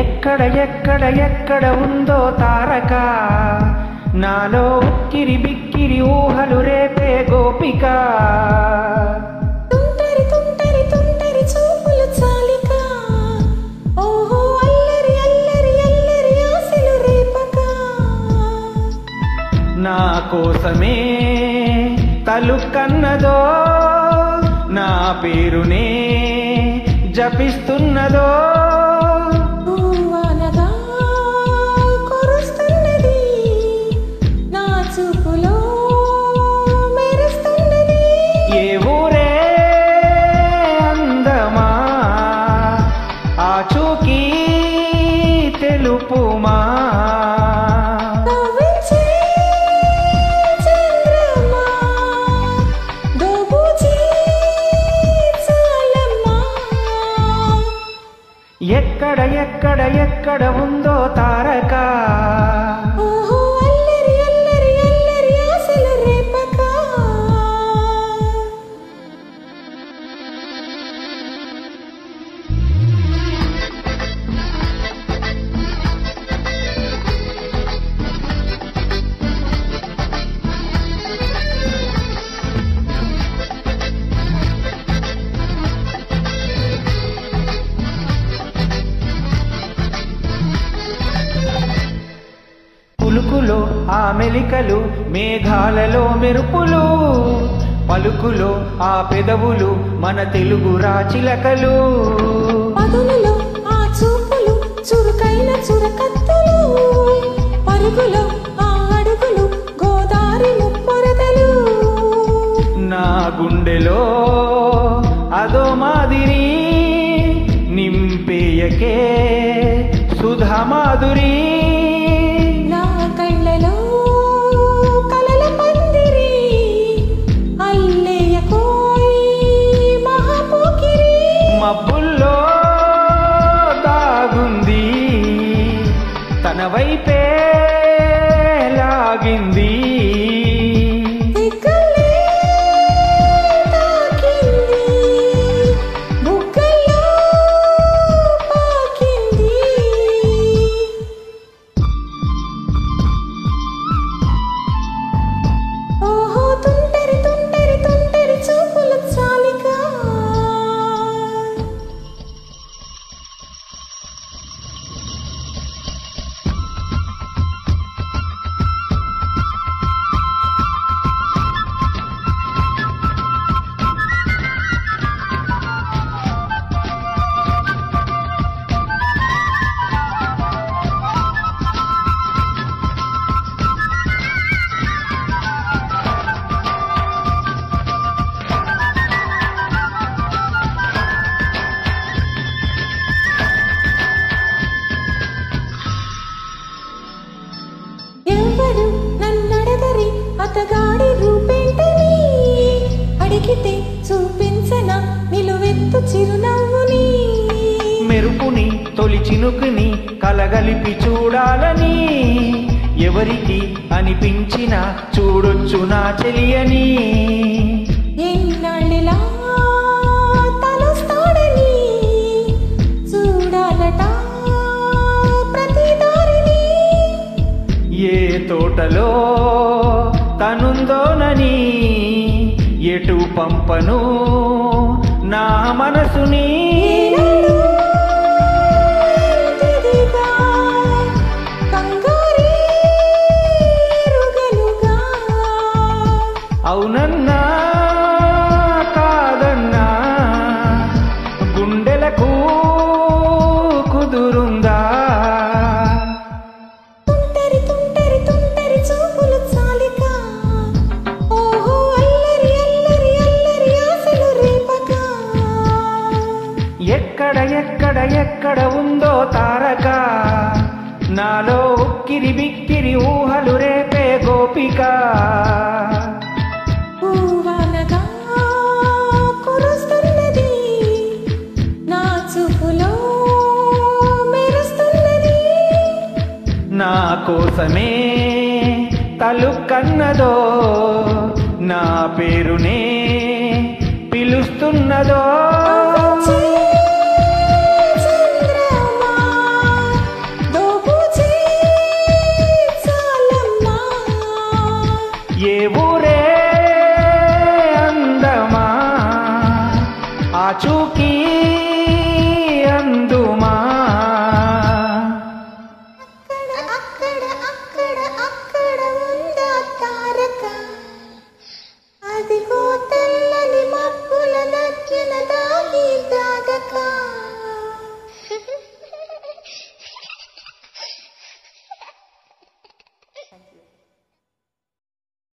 ఎక్కడ ఎక్కడ ఎక్కడ ఉందో తారక నాలో ఉక్కిరి బిక్కిరి ఊహలు రేపే గోపిక తుంటరి తుంటరి తుంటరి చూపులు చాలిక ఓహో అల్లరి అల్లరి అల్లరి ఆశలు రేపక నా కోసమే తలుకన్నదో నా పేరునే జపిస్తున్నదో తెలుపుమా ఎక్కడ ఎక్కడ ఎక్కడ ఉందో తారక అల్లరి అల్లరి అల్లరి ఆశలు రేపక పులుకులో ఆ మెలికలు మేఘాలలో మెరుపులు పలుకులో ఆ పెదవులు మన తెలుగు రాచిలకలు పదులలో ఆ చూపులు చురుకైన చురకత్తులు పరుగులో ఆ అడుగులు గోదారి ముప్పొరదలు నా గుండెలో అదో మాదిరి నింపేయకే సుధా మాధురి మబ్బుల్లో దాగుంది తన వైపే లాగింది అతగాడి రూపేంటని అడిగితే చూపించన నిలువెత్తు చిరునవ్వుని మెరుపుని తొలి చినుకుని కలగలిపి చూడాలని ఎవరికి అనిపించినా చూడొచ్చు నా చెలియని ఎన్నాళ్ళిలా తలొస్తాడని చూడాలట ప్రతి దారిని ఏ తోటలో తనుందోనని ఎటు పంపను నా మనసుని అవునన్నా కాదన్నా గుండెలకు కుదురుందా తుంటరి తుంటరి తుంటరి చూపులు చాలిక ఓహో అల్లరి అల్లరి అల్లరి ఆశలు రేపక ఎక్కడ ఉందో తారక నాలో ఉక్కిరి బిక్కిరి ఊహలు రేపే గోపిక పూవానగా కురుస్తున్నది నా చూపులో మెరుస్తున్నది నా కోసమే తలుకన్నదో నా పేరునే